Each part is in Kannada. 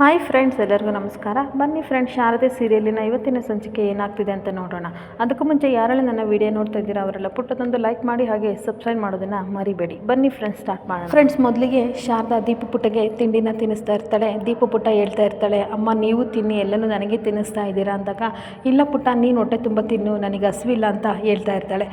ಹಾಯ್ ಫ್ರೆಂಡ್ಸ್, ಎಲ್ಲರಿಗೂ ನಮಸ್ಕಾರ. ಬನ್ನಿ ಫ್ರೆಂಡ್ಸ್, ಶಾರದೆ ಸೀರಿಯಲಿನ ಇವತ್ತಿನ ಸಂಚಿಕೆ ಏನಾಗ್ತಿದೆ ಅಂತ ನೋಡೋಣ. ಅದಕ್ಕೂ ಮುಂಚೆ ಯಾರೆಲ್ಲ ನನ್ನ ವಿಡಿಯೋ ನೋಡ್ತಾ ಇದ್ದೀರಾ ಅವರೆಲ್ಲ ಪುಟ್ಟದೊಂದು ಲೈಕ್ ಮಾಡಿ, ಹಾಗೆ ಸಬ್ಸ್ಕ್ರೈಬ್ ಮಾಡೋದನ್ನು ಮರಿಬೇಡಿ. ಬನ್ನಿ ಫ್ರೆಂಡ್ಸ್, ಸ್ಟಾರ್ಟ್ ಮಾಡೋಣ. ಫ್ರೆಂಡ್ಸ್, ಮೊದಲಿಗೆ ಶಾರದಾ ದೀಪು ಪುಟ್ಟಗೆ ತಿಂಡಿನ ತಿನ್ನಿಸ್ತಾ ಇರ್ತಾಳೆ. ದೀಪು ಪುಟ್ಟ ಹೇಳ್ತಾ ಇರ್ತಾಳೆ, ಅಮ್ಮ ನೀವು ತಿನ್ನಿ, ಎಲ್ಲನೂ ನನಗೆ ತಿನ್ನಿಸ್ತಾ ಇದ್ದೀರಾ ಅಂದಾಗ, ಇಲ್ಲ ಪುಟ್ಟ ನೀನು ಹೊಟ್ಟೆ ತುಂಬ ತಿನ್ನು, ನನಗೆ ಹಸಿವಿಲ್ಲ ಅಂತ ಹೇಳ್ತಾ ಇರ್ತಾಳೆ.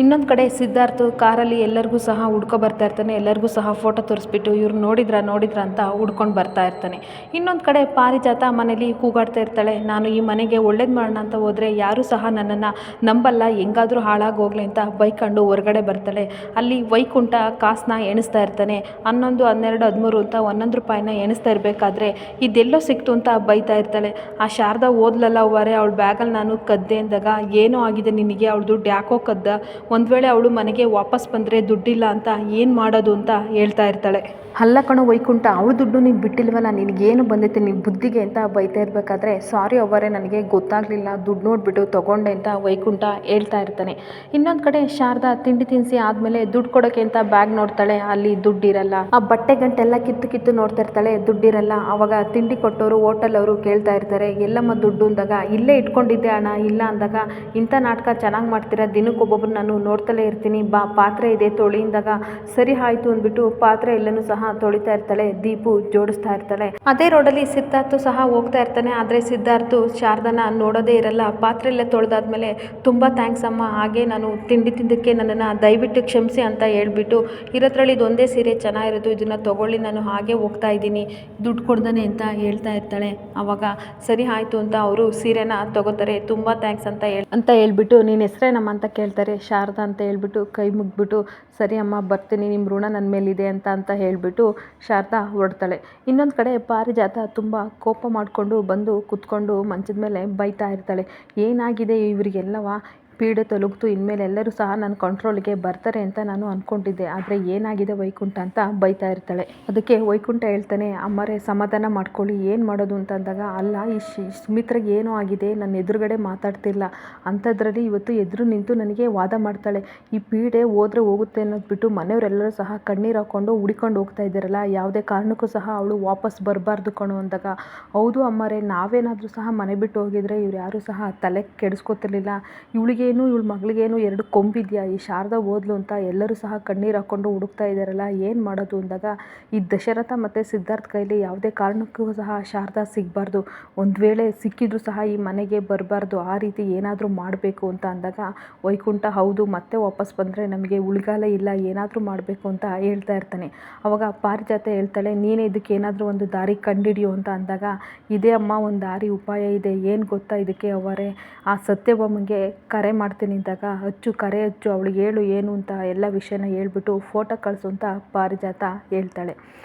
ಇನ್ನೊಂದು ಕಡೆ ಸಿದ್ಧಾರ್ಥ್ ಕಾರಲ್ಲಿ ಎಲ್ಲರಿಗೂ ಸಹ ಹುಡ್ಕೊ ಬರ್ತಾ ಇರ್ತಾನೆ. ಎಲ್ಲರಿಗೂ ಸಹ ಫೋಟೋ ತೋರಿಸ್ಬಿಟ್ಟು ಇವ್ರು ನೋಡಿದ್ರ ಅಂತ ಹುಡ್ಕೊಂಡು ಬರ್ತಾ ಇರ್ತಾನೆ. ಇನ್ನೊಂದು ಕಡೆ ಪಾರಿಜಾತ ಮನೇಲಿ ಕೂಗಾಡ್ತಾ ಇರ್ತಾಳೆ, ನಾನು ಈ ಮನೆಗೆ ಒಳ್ಳೇದು ಮಾಡೋಣ ಅಂತ ಹೋದರೆ ಯಾರೂ ಸಹ ನನ್ನನ್ನು ನಂಬಲ್ಲ, ಹೆಂಗಾದರೂ ಹಾಳಾಗಿ ಹೋಗ್ಲಿ ಅಂತ ಬೈಕೊಂಡು ಹೊರಗಡೆ ಬರ್ತಾಳೆ. ಅಲ್ಲಿ ವೈಕುಂಠ ಕಾಸನ್ನ ಎಣಿಸ್ತಾ ಇರ್ತಾನೆ. 11, 12, 13 ಅಂತ 11 ರೂಪಾಯಿನ ಎಣಿಸ್ತಾ ಇರಬೇಕಾದ್ರೆ ಇದೆಲ್ಲೋ ಸಿಕ್ತು ಅಂತ ಬೈತಾ ಇರ್ತಾಳೆ. ಆ ಶಾರದಾ ಓದ್ಲಲ್ಲ ಅವರೇ, ಅವಳ ಬ್ಯಾಗಲ್ಲಿ ನಾನು ಕದ್ದೆ ಅಂದಾಗ, ಏನೋ ಆಗಿದೆ ನಿನಗೆ, ಅವಳು ದುಡ್ಡು ಯಾಕೋ ಕದ್ದ, ಒಂದು ವೇಳೆ ಅವಳು ಮನೆಗೆ ವಾಪಸ್ ಬಂದರೆ ದುಡ್ಡಿಲ್ಲ ಅಂತ ಏನು ಮಾಡೋದು ಅಂತ ಹೇಳ್ತಾ ಇರ್ತಾಳೆ. ಅಲ್ಲ ಕಣೋ ವೈಕುಂಠ, ಅವಳು ದುಡ್ಡು ನೀನು ಬಿಟ್ಟಿಲ್ವಲ್ಲ, ನಿನಗೇನು ಬಂದೈತೆ ನಿಮ್ಮ ಬುದ್ಧಿಗೆ ಅಂತ ಬೈತಾ ಇರಬೇಕಾದ್ರೆ, ಸಾರಿ ಅವರೇ ನನಗೆ ಗೊತ್ತಾಗಲಿಲ್ಲ, ದುಡ್ಡು ನೋಡಿಬಿಟ್ಟು ತೊಗೊಂಡೆ ಅಂತ ವೈಕುಂಠ ಹೇಳ್ತಾ ಇರ್ತಾನೆ. ಇನ್ನೊಂದು ಕಡೆ ಶಾರದಾ ತಿಂಡಿ ತಿನ್ನಿಸಿ ಆದಮೇಲೆ ದುಡ್ಡು ಕೊಡೋಕ್ಕೆ ಅಂತ ಬ್ಯಾಗ್ ನೋಡ್ತಾಳೆ. ಅಲ್ಲಿ ದುಡ್ಡಿರಲ್ಲ. ಆ ಬಟ್ಟೆ ಗಂಟೆಲ್ಲ ಕಿತ್ತು ನೋಡ್ತಾ ಇರ್ತಾಳೆ, ದುಡ್ಡಿರಲ್ಲ. ಆವಾಗ ತಿಂಡಿ ಕೊಟ್ಟವರು ಹೋಟೆಲ್ ಅವರು ಕೇಳ್ತಾ ಇರ್ತಾರೆ, ಎಲ್ಲಮ್ಮ ದುಡ್ಡು ಅಂದಾಗ, ಇಲ್ಲೇ ಇಟ್ಕೊಂಡಿದ್ದೆ ಅಣ್ಣ, ಇಲ್ಲ ಅಂದಾಗ, ಇಂಥ ನಾಟಕ ಚೆನ್ನಾಗಿ ಮಾಡ್ತೀರಾ, ದಿನಕ್ಕೊಬ್ಬೊಬ್ರು ನಾನು ನೋಡ್ತಲೇ ಇರ್ತೀನಿ, ಬಾ ಪಾತ್ರೆ ಇದೆ ತೊಳಿ ಅಂದಾಗ, ಸರಿ ಆಯಿತು ಅಂದ್ಬಿಟ್ಟು ಪಾತ್ರೆ ಎಲ್ಲನೂ ಸಹ ತೊಳಿತಾ ಇರ್ತಾಳೆ. ದೀಪು ಜೋಡಿಸ್ತಾ ಇರ್ತಾಳೆ. ಅದೇ ರೋಡಲ್ಲಿ ಸಿದ್ಧಾರ್ಥ್ ಸಹ ಹೋಗ್ತಾ ಇರ್ತಾನೆ. ಆದರೆ ಸಿದ್ಧಾರ್ಥ್ ಶಾರದನ ನೋಡೋದೇ ಇರಲ್ಲ. ಪಾತ್ರೆ ಎಲ್ಲ ತೊಳೆದಾದ್ಮೇಲೆ, ತುಂಬ ಥ್ಯಾಂಕ್ಸ್ ಅಮ್ಮ, ಹಾಗೆ ನಾನು ತಿಂಡಿ ತಿಂದಕ್ಕೆ ನನ್ನನ್ನು ದಯವಿಟ್ಟು ಕ್ಷಮಿಸಿ ಅಂತ ಹೇಳ್ಬಿಟ್ಟು, ಇರೋದ್ರಲ್ಲಿ ಇದೊಂದೇ ಸೀರೆ ಚೆನ್ನಾಗಿರೋದು, ಇದನ್ನು ತೊಗೊಳ್ಳಿ, ನಾನು ಹಾಗೆ ಹೋಗ್ತಾ ಇದ್ದೀನಿ, ದುಡ್ಡು ಕೊಡ್ದಾನೆ ಅಂತ ಹೇಳ್ತಾ ಇರ್ತಾಳೆ. ಆವಾಗ ಸರಿ ಆಯಿತು ಅಂತ ಅವರು ಸೀರೆನ ತಗೋತಾರೆ. ತುಂಬ ಥ್ಯಾಂಕ್ಸ್ ಅಂತ ಹೇಳ್ಬಿಟ್ಟು, ನೀನು ಹೆಸರೇನಮ್ಮ ಅಂತ ಕೇಳ್ತಾರೆ. ಶಾರದಾ ಅಂತ ಹೇಳ್ಬಿಟ್ಟು ಕೈ ಮುಗ್ಬಿಟ್ಟು, ಸರಿ ಅಮ್ಮ ಬರ್ತೀನಿ, ನಿಮ್ಮ ಋಣ ನನ್ನ ಮೇಲಿದೆ ಅಂತ ಹೇಳ್ಬಿಟ್ಟು ಶಾರದಾ ಹೊರಡ್ತಾಳೆ. ಇನ್ನೊಂದು ಕಡೆ ಪಾರಿಜಾತ ತುಂಬ ಕೋಪ ಮಾಡಿಕೊಂಡು ಬಂದು ಕುತ್ಕೊಂಡು ಮಂಚದ ಮೇಲೆ ಬೈತಾ ಇರ್ತಾಳೆ. ಏನಾಗಿದೆ ಇವರಿಗೆಲ್ಲವ, ಪೀಡೆ ತೊಲಗ್ತು, ಇನ್ಮೇಲೆ ಎಲ್ಲರೂ ಸಹ ನನ್ನ ಕಂಟ್ರೋಲ್ಗೆ ಬರ್ತಾರೆ ಅಂತ ನಾನು ಅಂದ್ಕೊಂಡಿದ್ದೆ, ಆದರೆ ಏನಾಗಿದೆ ವೈಕುಂಠ ಅಂತ ಬೈತಾ ಇರ್ತಾಳೆ. ಅದಕ್ಕೆ ವೈಕುಂಠ ಹೇಳ್ತಾನೆ, ಅಮ್ಮರೇ ಸಮಾಧಾನ ಮಾಡ್ಕೊಳ್ಳಿ, ಏನು ಮಾಡೋದು ಅಂತ ಅಂದಾಗ, ಅಲ್ಲ ಈ ಸುಮಿತ್ರಾಗೆ ಏನೋ ಆಗಿದೆ, ನನ್ನ ಎದುರುಗಡೆ ಮಾತಾಡ್ತಿಲ್ಲ, ಅಂಥದ್ರಲ್ಲಿ ಇವತ್ತು ಎದುರು ನಿಂತು ನನಗೆ ವಾದ ಮಾಡ್ತಾಳೆ. ಈ ಪೀಡೆ ಹೋದರೆ ಹೋಗುತ್ತೆ ಅನ್ನೋದು ಬಿಟ್ಟು ಮನೆಯವರೆಲ್ಲರೂ ಸಹ ಕಣ್ಣೀರು ಹಾಕ್ಕೊಂಡು ಹುಡ್ಕೊಂಡು ಹೋಗ್ತಾ ಇದ್ದಾರಲ್ಲ, ಯಾವುದೇ ಕಾರಣಕ್ಕೂ ಸಹ ಅವಳು ವಾಪಸ್ ಬರಬಾರ್ದು ಕಣೋ ಅಂದಾಗ, ಹೌದು ಅಮ್ಮರೇ, ನಾವೇನಾದರೂ ಸಹ ಮನೆ ಬಿಟ್ಟು ಹೋಗಿದ್ರೆ ಇವ್ರು ಯಾರೂ ಸಹ ತಲೆ ಕೆಡಿಸ್ಕೊತಿರ್ಲಿಲ್ಲ, ಇವಳಿಗೇನು ಇವಳ ಮಗಳಿಗೇನು 2 ಕೊಂಬಿದೆಯಾ, ಈ ಶಾರದಾ ಓದ್ಲು ಅಂತ ಎಲ್ಲರೂ ಸಹ ಕಣ್ಣೀರು ಹಾಕ್ಕೊಂಡು ಹುಡುಕ್ತಾ ಇದ್ದಾರಲ್ಲ, ಏನು ಮಾಡೋದು ಅಂದಾಗ, ಈ ದಶರಥ ಮತ್ತು ಸಿದ್ಧಾರ್ಥ್ ಕೈಲಿ ಯಾವುದೇ ಕಾರಣಕ್ಕೂ ಸಹ ಶಾರದಾ ಸಿಗಬಾರ್ದು, ಒಂದು ವೇಳೆ ಸಿಕ್ಕಿದ್ರೂ ಸಹ ಈ ಮನೆಗೆ ಬರಬಾರ್ದು, ಆ ರೀತಿ ಏನಾದರೂ ಮಾಡಬೇಕು ಅಂತ ಅಂದಾಗ, ವೈಕುಂಠ ಹೌದು, ಮತ್ತೆ ವಾಪಸ್ ಬಂದರೆ ನಮಗೆ ಉಳಿಗಾಲ ಇಲ್ಲ, ಏನಾದರೂ ಮಾಡಬೇಕು ಅಂತ ಹೇಳ್ತಾ ಇರ್ತಾನೆ. ಆವಾಗ ಪಾರಿಜಾತ ಹೇಳ್ತಾಳೆ, ನೀನೇ ಇದಕ್ಕೆ ಏನಾದರೂ ಒಂದು ದಾರಿ ಕಂಡಿಡಿಯೋ ಅಂತ ಅಂದಾಗ, ಇದೇ ಅಮ್ಮ ಒಂದು ದಾರಿ, ಉಪಾಯ ಇದೆ, ಏನು ಗೊತ್ತಾ ಇದಕ್ಕೆ ಅವರೇ, ಆ ಸತ್ಯಭಾಮಗೆ ಕರೆ ಮಾಡ್ತೀನಿ ಅಂದಾಗ, ಕರೆ ಹಚ್ಚು, ಅವಳಿಗೆ ಹೇಳು ಏನು ಅಂತ ಎಲ್ಲ ವಿಷಯನ ಹೇಳ್ಬಿಟ್ಟು ಫೋಟೋ ಕಳಿಸು ಅಂತ ಪಾರಿಜಾತ ಹೇಳ್ತಾಳೆ.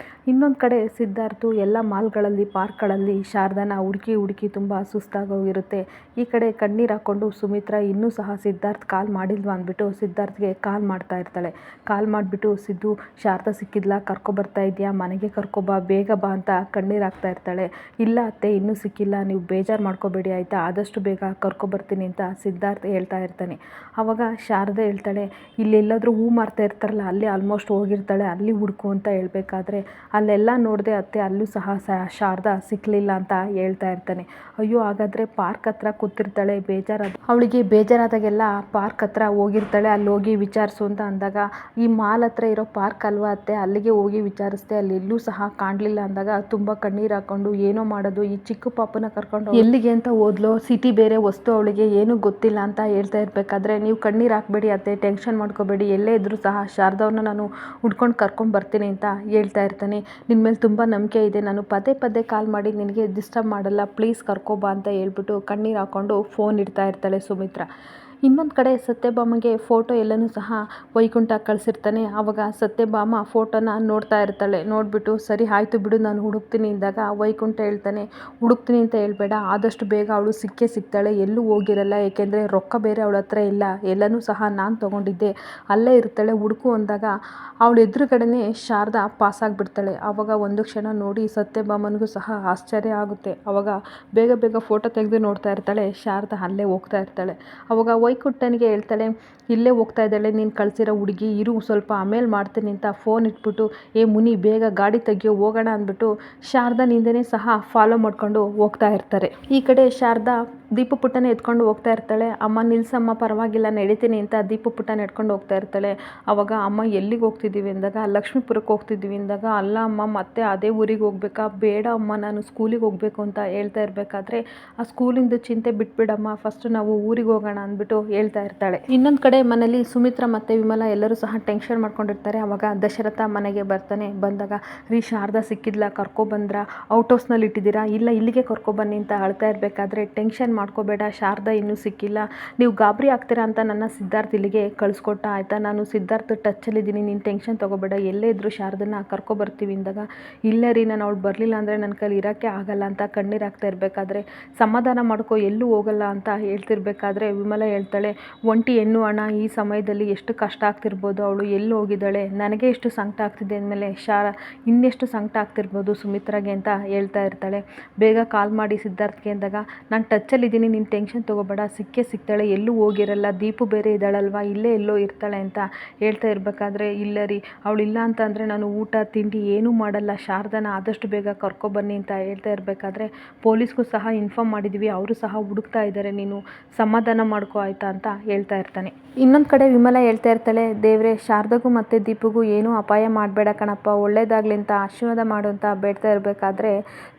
ಇನ್ನೊಂದು ಕಡೆ ಸಿದ್ಧಾರ್ಥ್ ಎಲ್ಲ ಮಾಲ್ಗಳಲ್ಲಿ, ಪಾರ್ಕ್ಗಳಲ್ಲಿ ಶಾರದಾನ ಹುಡುಕಿ ತುಂಬ ಸುಸ್ತಾಗೋಗಿರುತ್ತೆ. ಈ ಕಡೆ ಕಣ್ಣೀರು ಹಾಕ್ಕೊಂಡು ಸುಮಿತ್ರಾ ಇನ್ನೂ ಸಹ ಸಿದ್ಧಾರ್ಥ್ ಕಾಲ್ ಮಾಡಿಲ್ವಾ ಅಂದ್ಬಿಟ್ಟು ಸಿದ್ಧಾರ್ಥ್ಗೆ ಕಾಲ್ ಮಾಡ್ತಾ ಇರ್ತಾಳೆ. ಕಾಲ್ ಮಾಡಿಬಿಟ್ಟು, ಸಿದ್ದು ಶಾರದಾ ಸಿಕ್ಕಿದ್ಲಾ, ಕರ್ಕೊಬರ್ತಾ ಇದೆಯಾ, ಮನೆಗೆ ಕರ್ಕೊಬಾ, ಬೇಗ ಬಾ ಅಂತ ಕಣ್ಣೀರು ಹಾಕ್ತಾ ಇರ್ತಾಳೆ. ಇಲ್ಲ ಅತ್ತೆ, ಇನ್ನೂ ಸಿಕ್ಕಿಲ್ಲ, ನೀವು ಬೇಜಾರು ಮಾಡ್ಕೋಬೇಡಿ ಆಯಿತಾ, ಆದಷ್ಟು ಬೇಗ ಕರ್ಕೊಬರ್ತೀನಿ ಅಂತ ಸಿದ್ಧಾರ್ಥ್ ಹೇಳ್ತಾ ಇರ್ತಾನೆ. ಆವಾಗ ಶಾರದಾ ಹೇಳ್ತಾಳೆ, ಇಲ್ಲೆಲ್ಲಾದರೂ ಹೂ ಮಾರ್ತಾ ಇರ್ತಾರಲ್ಲ, ಅಲ್ಲಿ ಆಲ್ಮೋಸ್ಟ್ ಹೋಗಿರ್ತಾಳೆ, ಅಲ್ಲಿ ಹುಡುಕು ಅಂತ ಹೇಳ್ಬೇಕಾದ್ರೆ, ಅಲ್ಲೆಲ್ಲ ನೋಡಿದೆ ಅತ್ತೆ, ಅಲ್ಲೂ ಸಹ ಶಾರದಾ ಸಿಕ್ಕಲಿಲ್ಲ ಅಂತ ಹೇಳ್ತಾ ಇರ್ತಾನೆ. ಅಯ್ಯೋ, ಹಾಗಾದರೆ ಪಾರ್ಕ್ ಹತ್ರ ಕೂತಿರ್ತಾಳೆ, ಅವಳಿಗೆ ಬೇಜಾರಾದಾಗೆಲ್ಲ ಪಾರ್ಕ್ ಹತ್ರ ಹೋಗಿರ್ತಾಳೆ, ಅಲ್ಲಿ ಹೋಗಿ ವಿಚಾರಿಸು ಅಂತ ಅಂದಾಗ, ಈ ಮಾಲ್ ಹತ್ರ ಇರೋ ಪಾರ್ಕ್ ಅಲ್ವಾ ಅತ್ತೆ, ಅಲ್ಲಿಗೆ ಹೋಗಿ ವಿಚಾರಿಸ್ದೆ, ಅಲ್ಲಿ ಎಲ್ಲೂ ಸಹ ಕಾಣಲಿಲ್ಲ ಅಂದಾಗ, ತುಂಬ ಕಣ್ಣೀರು ಹಾಕ್ಕೊಂಡು, ಏನೋ ಮಾಡೋದು, ಈ ಚಿಕ್ಕ ಪಾಪನ ಕರ್ಕೊಂಡು ಎಲ್ಲಿಗೆ ಅಂತ ಹೋದ್ಲು, ಸಿಟಿ ಬೇರೆ, ವಸ್ತು ಅವಳಿಗೆ ಏನೂ ಗೊತ್ತಿಲ್ಲ ಅಂತ ಹೇಳ್ತಾ ಇರಬೇಕಾದ್ರೆ, ನೀವು ಕಣ್ಣೀರು ಹಾಕಬೇಡಿ ಅತ್ತೆ, ಟೆನ್ಷನ್ ಮಾಡ್ಕೋಬೇಡಿ, ಎಲ್ಲೇ ಇದ್ದರೂ ಸಹ ಶಾರದವ್ರನ್ನ ನಾನು ಹುಡ್ಕೊಂಡು ಕರ್ಕೊಂಬರ್ತೀನಿ ಅಂತ ಹೇಳ್ತಾ ಇರ್ತಾನೆ. ನಿನ್ನ ಮೇಲೆ ತುಂಬ ನಂಬಿಕೆ ಇದೆ, ನಾನು ಪದೇ ಕಾಲ್ ಮಾಡಿ ನಿನಗೆ ಡಿಸ್ಟರ್ಬ್ ಮಾಡಲ್ಲ, ಪ್ಲೀಸ್ ಕರ್ಕೊಬಾ ಅಂತ ಹೇಳ್ಬಿಟ್ಟು ಕಣ್ಣೀರು ಹಾಕ್ಕೊಂಡು ಫೋನ್ ಇಡ್ತಾ ಇರ್ತಾಳೆ ಸುಮಿತ್ರಾ. ಇನ್ನೊಂದು ಕಡೆ ಸತ್ಯಭಾಮಗೆ ಫೋಟೋ ಎಲ್ಲನೂ ಸಹ ವೈಕುಂಠ ಕಳಿಸಿರ್ತಾನೆ. ಆವಾಗ ಸತ್ಯಭಾಮ ಫೋಟೋನ ನೋಡ್ತಾ ಇರ್ತಾಳೆ. ನೋಡಿಬಿಟ್ಟು, ಸರಿ ಆಯಿತು ಬಿಡು, ನಾನು ಹುಡುಕ್ತೀನಿ ಅಂದಾಗ, ವೈಕುಂಠ ಹೇಳ್ತಾನೆ, ಹುಡುಕ್ತೀನಿ ಅಂತ ಹೇಳ್ಬೇಡ, ಆದಷ್ಟು ಬೇಗ ಅವಳು ಸಿಗ್ತಾಳೆ, ಎಲ್ಲೂ ಹೋಗಿರಲ್ಲ, ಏಕೆಂದರೆ ರೊಕ್ಕ ಬೇರೆ ಅವಳ ಹತ್ರ ಇಲ್ಲ, ಎಲ್ಲನೂ ಸಹ ನಾನು ತೊಗೊಂಡಿದ್ದೆ, ಅಲ್ಲೇ ಇರ್ತಾಳೆ, ಹುಡುಕು ಅಂದಾಗ, ಅವಳ ಎದುರುಗಡೆನೇ ಶಾರದಾ ಪಾಸಾಗಿಬಿಡ್ತಾಳೆ. ಆವಾಗ ಒಂದು ಕ್ಷಣ ನೋಡಿ ಸತ್ಯಭಾಮನಿಗೂ ಸಹ ಆಶ್ಚರ್ಯ ಆಗುತ್ತೆ. ಆವಾಗ ಬೇಗ ಫೋಟೋ ತೆಗೆದು ನೋಡ್ತಾ ಇರ್ತಾಳೆ, ಶಾರದಾ ಅಲ್ಲೇ ಹೋಗ್ತಾ ಇರ್ತಾಳೆ. ಆವಾಗ ವೈಕುಂಠನಿಗೆ ಹೇಳ್ತಾಳೆ, ಇಲ್ಲೇ ಹೋಗ್ತಾ ಇದ್ದಾಳೆ ನೀನು ಕಳಿಸಿರೋ ಹುಡುಗಿ, ಇರು ಸ್ವಲ್ಪ ಆಮೇಲೆ ಮಾಡ್ತೀನಿ ಅಂತ ಫೋನ್ ಇಟ್ಬಿಟ್ಟು, ಏ ಮುನಿ ಬೇಗ ಗಾಡಿ ತೆಗಿಯೋ ಹೋಗೋಣ ಅಂದ್ಬಿಟ್ಟು ಶಾರದಾನಿಂದನೇ ಸಹ ಫಾಲೋ ಮಾಡ್ಕೊಂಡು ಹೋಗ್ತಾ ಇರ್ತಾರೆ. ಈ ಕಡೆ ಶಾರದಾ ದೀಪು ಪುಟ್ಟನ ಎತ್ಕೊಂಡು ಹೋಗ್ತಾ ಇರ್ತಾಳೆ. ಅಮ್ಮ ನಿಲ್ಸಮ್ಮ, ಪರವಾಗಿಲ್ಲ ನಡೀತೀನಿ ಅಂತ ದೀಪು ಪುಟ್ಟನ ಎತ್ಕೊಂಡು ಹೋಗ್ತಾ ಇರ್ತಾಳೆ. ಅವಾಗ ಅಮ್ಮ ಎಲ್ಲಿಗೆ ಹೋಗ್ತಿದ್ದೀವಿ ಅಂದಾಗ, ಲಕ್ಷ್ಮೀಪುರಕ್ಕೆ ಹೋಗ್ತಿದ್ದೀವಿ ಅಂದಾಗ, ಅಲ್ಲ ಅಮ್ಮ ಮತ್ತೆ ಅದೇ ಊರಿಗೆ ಹೋಗ್ಬೇಕಾ? ಬೇಡ ಅಮ್ಮ, ನಾನು ಸ್ಕೂಲಿಗೆ ಹೋಗಬೇಕು ಅಂತ ಹೇಳ್ತಾ ಇರಬೇಕಾದ್ರೆ, ಆ ಸ್ಕೂಲಿಂದ ಚಿಂತೆ ಬಿಟ್ಬಿಡಮ್ಮ, ಫಸ್ಟ್ ನಾವು ಊರಿಗೆ ಹೋಗೋಣ ಅಂದ್ಬಿಟ್ಟು ಹೇಳ್ತಾ ಇರ್ತಾಳೆ. ಇನ್ನೊಂದು ಕಡೆ ಮನೇಲಿ ಸುಮಿತ್ರಾ ಮತ್ತು ವಿಮಲಾ ಎಲ್ಲರೂ ಸಹ ಟೆನ್ಷನ್ ಮಾಡ್ಕೊಂಡಿರ್ತಾರೆ. ಅವಾಗ ದಶರಥ ಮನೆಗೆ ಬರ್ತಾನೆ. ಬಂದಾಗ, ರೀ ಶಾರದಾ ಸಿಕ್ಕಿದ್ಲ, ಕರ್ಕೊಬಂದ್ರ? ಔಟ್ ಹೌಸ್ನಲ್ಲಿ ಇಟ್ಟಿದ್ದೀರಾ? ಇಲ್ಲ ಇಲ್ಲಿಗೆ ಕರ್ಕೊಬನ್ನಿ ಅಂತ ಅಳ್ತಾ ಇರಬೇಕಾದ್ರೆ, ಟೆನ್ಷನ್ ಮಾಡ್ಕೋಬೇಡ, ಶಾರದಾ ಇನ್ನೂ ಸಿಕ್ಕಿಲ್ಲ, ನೀವು ಗಾಬರಿ ಆಗ್ತೀರಾ ಅಂತ ನನ್ನ ಸಿದ್ಧಾರ್ಥ ಇಲ್ಲಿಗೆ ಕಳಿಸ್ಕೊಟ್ಟ, ಆಯಿತಾ? ನಾನು ಸಿದ್ಧಾರ್ಥ ಟಚ್ಚಲ್ಲಿದ್ದೀನಿ, ನೀನು ಟೆನ್ಷನ್ ತೊಗೋಬೇಡ, ಎಲ್ಲೇ ಇದ್ದರೂ ಶಾರದನ್ನ ಕರ್ಕೊಬರ್ತೀವಿ ಅಂದಾಗ, ಇಲ್ಲ ರೀ ನಾನು ಅವಳು ಬರಲಿಲ್ಲ ಅಂದರೆ ನನ್ನ ಕೈಲಿ ಇರೋಕ್ಕೆ ಆಗಲ್ಲ ಅಂತ ಕಣ್ಣೀರಾಗ್ತಾ ಇರಬೇಕಾದ್ರೆ, ಸಮಾಧಾನ ಮಾಡ್ಕೊ, ಎಲ್ಲೂ ಹೋಗಲ್ಲ ಅಂತ ಹೇಳ್ತಿರ್ಬೇಕಾದ್ರೆ ವಿಮಲಾ ಹೇಳ್ತಾಳೆ, ಒಂಟಿ ಹೆಣ್ಣು ಅಣ್ಣ, ಈ ಸಮಯದಲ್ಲಿ ಎಷ್ಟು ಕಷ್ಟ ಆಗ್ತಿರ್ಬೋದು, ಅವಳು ಎಲ್ಲಿ ಹೋಗಿದ್ದಾಳೆ, ನನಗೆ ಎಷ್ಟು ಸಂಕಟ ಆಗ್ತಿದೆ ಅಂದಮೇಲೆ ಇನ್ನೆಷ್ಟು ಸಂಕಟ ಆಗ್ತಿರ್ಬೋದು ಸುಮಿತ್ರಾಗೆ ಅಂತ ಹೇಳ್ತಾ ಇರ್ತಾಳೆ. ಬೇಗ ಕಾಲ್ ಮಾಡಿ ಸಿದ್ಧಾರ್ಥ್ಗೆ ಅಂದಾಗ, ನಾನು ಟಚ್ಚಲ್ಲಿದ್ದೀನಿ, ನೀನು ಟೆನ್ಷನ್ ತೊಗೋಬೇಡ, ಸಿಕ್ಕೇ ಸಿಗ್ತಾಳೆ, ಎಲ್ಲೂ ಹೋಗಿರಲ್ಲ, ದೀಪು ಬೇರೆ ಇದ್ದಾಳಲ್ವ, ಇಲ್ಲೇ ಎಲ್ಲೋ ಇರ್ತಾಳೆ ಅಂತ ಹೇಳ್ತಾ ಇರಬೇಕಾದ್ರೆ, ಇಲ್ಲ ರೀ ಅವಳಿಲ್ಲ ಅಂತ ಅಂದರೆ ನಾನು ಊಟ ತಿಂಡಿ ಏನೂ ಮಾಡಲ್ಲ, ಶಾರದಾನ ಆದಷ್ಟು ಬೇಗ ಕರ್ಕೊಬನ್ನಿ ಅಂತ ಹೇಳ್ತಾ ಇರಬೇಕಾದ್ರೆ, ಪೊಲೀಸ್ಗೂ ಸಹ ಇನ್ಫಾರ್ಮ್ ಮಾಡಿದ್ದೀವಿ, ಅವರು ಸಹ ಹುಡುಕ್ತಾ ಇದ್ದಾರೆ, ನೀನು ಸಮಾಧಾನ ಮಾಡ್ಕೋ ಆಯಿತಾ ಅಂತ ಹೇಳ್ತಾ ಇರ್ತಾನೆ. ಇನ್ನೊಂದು ಕಡೆ ವಿಮಲಾ ಹೇಳ್ತಾ ಇರ್ತಾಳೆ, ದೇವ್ರೆ ಶಾರದಾಗೂ ಮತ್ತು ದೀಪಿಗೂ ಏನೂ ಅಪಾಯ ಮಾಡಬೇಡ ಕಣಪ್ಪ, ಒಳ್ಳೇದಾಗಲಿ ಅಂತ ಆಶೀರ್ವಾದ ಮಾಡು ಅಂತ ಬೇಡ್ತಾ ಇರಬೇಕಾದ್ರೆ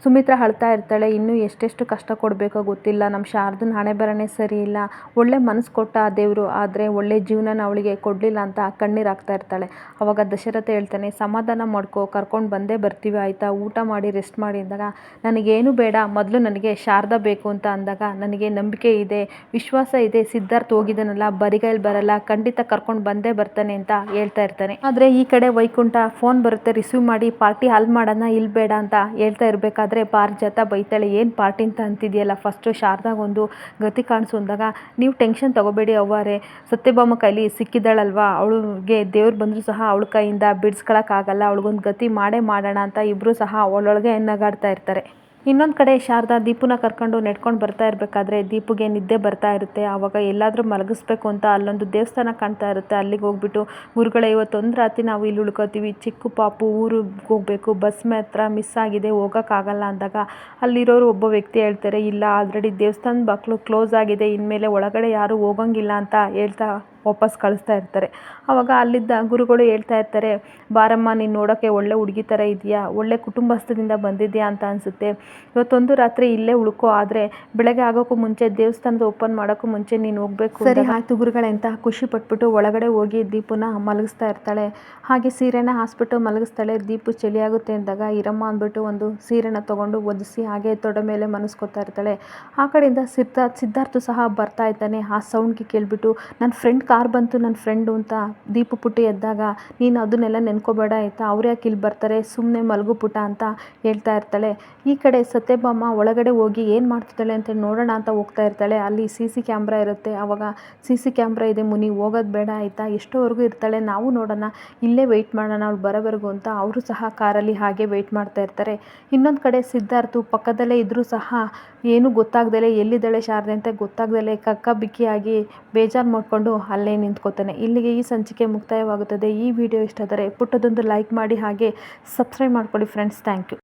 ಸುಮಿತ್ರಾ ಅಳ್ತಾ ಇರ್ತಾಳೆ. ಇನ್ನೂ ಎಷ್ಟೆಷ್ಟು ಕಷ್ಟ ಕೊಡಬೇಕೋ ಗೊತ್ತಿಲ್ಲ, ನಮ್ಮ ಶಾರದನ ಹಣೆ ಬರನೇ ಸರಿ ಇಲ್ಲ, ಒಳ್ಳೆ ಮನಸ್ಸು ಕೊಟ್ಟ ಆ ದೇವರು, ಆದರೆ ಒಳ್ಳೆ ಜೀವನನ ಅವಳಿಗೆ ಕೊಡಲಿಲ್ಲ ಅಂತ ಕಣ್ಣೀರು ಹಾಕ್ತಾ ಇರ್ತಾಳೆ. ಅವಾಗ ದಶರಥ ಹೇಳ್ತಾನೆ, ಸಮಾಧಾನ ಮಾಡ್ಕೋ, ಕರ್ಕೊಂಡು ಬಂದೇ ಬರ್ತೀವಿ ಆಯಿತಾ, ಊಟ ಮಾಡಿ ರೆಸ್ಟ್ ಮಾಡಿ ಅಂದಾಗ, ನನಗೇನು ಬೇಡ, ಮೊದಲು ನನಗೆ ಶಾರದಾ ಬೇಕು ಅಂತ ಅಂದಾಗ, ನನಗೆ ನಂಬಿಕೆ ಇದೆ, ವಿಶ್ವಾಸ ಇದೆ, ಸಿದ್ಧಾರ್ಥ ಹೋಗಿದ್ದಾನಲ್ಲ, ಬರಿಗೈಲಿ ಬರಲ್ಲ, ಖಂಡಿತ ಕರ್ಕೊಂಡು ಬಂದೇ ಬರ್ತಾನೆ ಅಂತ ಹೇಳ್ತಾ ಇರ್ತಾನೆ. ಆದರೆ ಈ ಕಡೆ ವೈಕುಂಠ ಫೋನ್ ಬರುತ್ತೆ, ರಿಸೀವ್ ಮಾಡಿ ಪಾರ್ಟಿ ಹಾಲ್ ಮಾಡೋಣ ಇಲ್ಲಿ ಬೇಡ ಅಂತ ಹೇಳ್ತಾ ಇರಬೇಕಾದ್ರೆ ಪಾರಿಜಾತ ಬೈತಾಳೆ, ಏನು ಪಾರ್ಟಿ ಅಂತ ಅಂತಿದೆಯಲ್ಲ, ಫಸ್ಟು ಶಾರದಾಗೊಂದು ಗತಿ ಕಾಣಿಸು ಅಂದಾಗ, ನೀವು ಟೆನ್ಷನ್ ತೊಗೋಬೇಡಿ ಅವ್ವಾರೆ, ಸತ್ಯಭಾಮ ಕೈಲಿ ಸಿಕ್ಕಿದ್ದಾಳಲ್ವ, ಅವಳಿಗೆ ದೇವ್ರು ಬಂದರೂ ಸಹ ಅವಳ ಕೈಯಿಂದ ಬಿಡಿಸ್ಕೊಳಕ್ಕಾಗಲ್ಲ, ಅವಳಿಗೊಂದು ಗತಿ ಮಾಡೇ ಮಾಡೋಣ ಅಂತ ಇಬ್ಬರು ಸಹ ಅವಳೊಳಗೆ ನಗಾಡ್ತಾ ಇರ್ತಾರೆ. ಇನ್ನೊಂದು ಕಡೆ ಶಾರದಾ ದೀಪುನ ಕರ್ಕೊಂಡು ನೆಡ್ಕೊಂಡು ಬರ್ತಾ ಇರಬೇಕಾದ್ರೆ ದೀಪುಗೆ ನಿದ್ದೆ ಬರ್ತಾ ಇರುತ್ತೆ. ಆವಾಗ ಎಲ್ಲಾದರೂ ಮಲಗಿಸ್ಬೇಕು ಅಂತ ಅಲ್ಲೊಂದು ದೇವಸ್ಥಾನ ಕಾಣ್ತಾ ಇರುತ್ತೆ. ಅಲ್ಲಿಗೆ ಹೋಗ್ಬಿಟ್ಟು, ಗುರುಗಳೇ ಇವತ್ತೊಂದು ರಾತ್ರಿ ನಾವು ಇಲ್ಲಿ ಉಳ್ಕೋತೀವಿ, ಚಿಕ್ಕ ಪಾಪು ಊರಿಗೆ ಹೋಗಬೇಕು, ಬಸ್ ಮಾತ್ರ ಮಿಸ್ ಆಗಿದೆ, ಹೋಗೋಕ್ಕಾಗಲ್ಲ ಅಂದಾಗ ಅಲ್ಲಿರೋರು ಒಬ್ಬ ವ್ಯಕ್ತಿ ಹೇಳ್ತಾರೆ, ಇಲ್ಲ ಆಲ್ರೆಡಿ ದೇವಸ್ಥಾನದ ಬಾಗಿಲು ಕ್ಲೋಸ್ ಆಗಿದೆ, ಇನ್ಮೇಲೆ ಒಳಗಡೆ ಯಾರೂ ಹೋಗಂಗಿಲ್ಲ ಅಂತ ಹೇಳ್ತಾ ವಾಪಸ್ ಕಳಿಸ್ತಾ ಇರ್ತಾರೆ. ಆವಾಗ ಅಲ್ಲಿದ್ದ ಗುರುಗಳು ಹೇಳ್ತಾ ಇರ್ತಾರೆ, ಬಾರಮ್ಮ ನೀನು ನೋಡೋಕ್ಕೆ ಒಳ್ಳೆ ಹುಡುಗಿ ಥರ ಇದೆಯಾ, ಒಳ್ಳೆ ಕುಟುಂಬಸ್ಥದಿಂದ ಬಂದಿದೆಯಾ ಅಂತ ಅನಿಸುತ್ತೆ, ಇವತ್ತೊಂದು ರಾತ್ರಿ ಇಲ್ಲೇ ಉಳ್ಕೋ, ಆದರೆ ಬೆಳಗ್ಗೆ ಆಗೋಕ್ಕೂ ಮುಂಚೆ ದೇವಸ್ಥಾನದ ಓಪನ್ ಮಾಡೋಕ್ಕೂ ಮುಂಚೆ ನೀನು ಹೋಗಬೇಕು. ಸರಿ ಆಯಿತು ಗುರುಗಳೇ ಅಂತ ಖುಷಿ ಪಟ್ಬಿಟ್ಟು ಒಳಗಡೆ ಹೋಗಿ ದೀಪುನ ಮಲಗಿಸ್ತಾ ಇರ್ತಾಳೆ. ಹಾಗೆ ಸೀರೆನ ಹಾಸ್ಬಿಟ್ಟು ಮಲಗಿಸ್ತಾಳೆ. ದೀಪು ಚಳಿಯಾಗುತ್ತೆ ಅಂದಾಗ ಇರಮ್ಮ ಅಂದ್ಬಿಟ್ಟು ಒಂದು ಸೀರೆನ ತೊಗೊಂಡು ಒದಿಸಿ ಹಾಗೆ ತೊಡೆ ಮೇಲೆ ಮನಸ್ಕೋತಾ ಇರ್ತಾಳೆ. ಆ ಕಡೆಯಿಂದ ಸಿದ್ಧಾರ್ಥ್ ಸಹ ಬರ್ತಾ ಇದ್ದಾನೆ. ಆ ಸೌಂಡ್ಗೆ ಕೇಳಿಬಿಟ್ಟು, ನನ್ನ ಫ್ರೆಂಡ್ ಕಾರ್ ಬಂತು, ನನ್ನ ಫ್ರೆಂಡು ಅಂತ ದೀಪು ಪುಟ್ಟ ಎದ್ದಾಗ, ನೀನು ಅದನ್ನೆಲ್ಲ ನೆನ್ಕೋಬೇಡ ಆಯಿತಾ, ಅವ್ರು ಯಾಕೆ ಇಲ್ಲಿ ಬರ್ತಾರೆ, ಸುಮ್ಮನೆ ಮಲಗು ಪುಟ ಅಂತ ಹೇಳ್ತಾ ಇರ್ತಾಳೆ. ಈ ಕಡೆ ಸತ್ಯಭಾಮ ಒಳಗಡೆ ಹೋಗಿ ಏನು ಮಾಡ್ತಿದ್ದಾಳೆ ಅಂತ ನೋಡೋಣ ಅಂತ ಹೋಗ್ತಾ ಇರ್ತಾಳೆ. ಅಲ್ಲಿ CC ಕ್ಯಾಮ್ರಾ ಇರುತ್ತೆ. ಆವಾಗ CC ಕ್ಯಾಮ್ರಾ ಇದೆ ಮುನಿ, ಹೋಗೋದು ಬೇಡ ಆಯಿತಾ, ಎಷ್ಟೋವರೆಗೂ ಇರ್ತಾಳೆ, ನಾವು ನೋಡೋಣ, ಇಲ್ಲೇ ವೆಯ್ಟ್ ಮಾಡೋಣ ಅವಳು ಬರೋವರೆಗೂ ಅಂತ ಅವರು ಸಹ ಕಾರಲ್ಲಿ ಹಾಗೆ ವೆಯ್ಟ್ ಮಾಡ್ತಾ ಇರ್ತಾರೆ. ಇನ್ನೊಂದು ಕಡೆ ಸಿದ್ಧಾರ್ಥ್ ಪಕ್ಕದಲ್ಲೇ ಇದ್ದರೂ ಸಹ ಏನೂ ಗೊತ್ತಾಗ್ದಲೇ ಎಲ್ಲಿದ್ದಾಳೆ ಶಾರದೆ ಅಂತ ಗೊತ್ತಾಗ್ದಲೇ ಕಕ್ಕ ಬಿಕ್ಕಿಯಾಗಿ ಬೇಜಾರು ಮಾಡಿಕೊಂಡು ಅಲ್ಲೇ ನಿಂತ್ಕೋತಾನೆ. ಇಲ್ಲಿಗೆ ಈ ಸಂಚಿಕೆ ಮುಕ್ತಾಯವಾಗುತ್ತದೆ. ಈ ವಿಡಿಯೋ ಇಷ್ಟ ಆದರೆ ಪುಟ್ಟದೊಂದು ಲೈಕ್ ಮಾಡಿ ಹಾಗೆ ಸಬ್ಸ್ಕ್ರೈಬ್ ಮಾಡ್ಕೊಳ್ಳಿ ಫ್ರೆಂಡ್ಸ್. Thank you.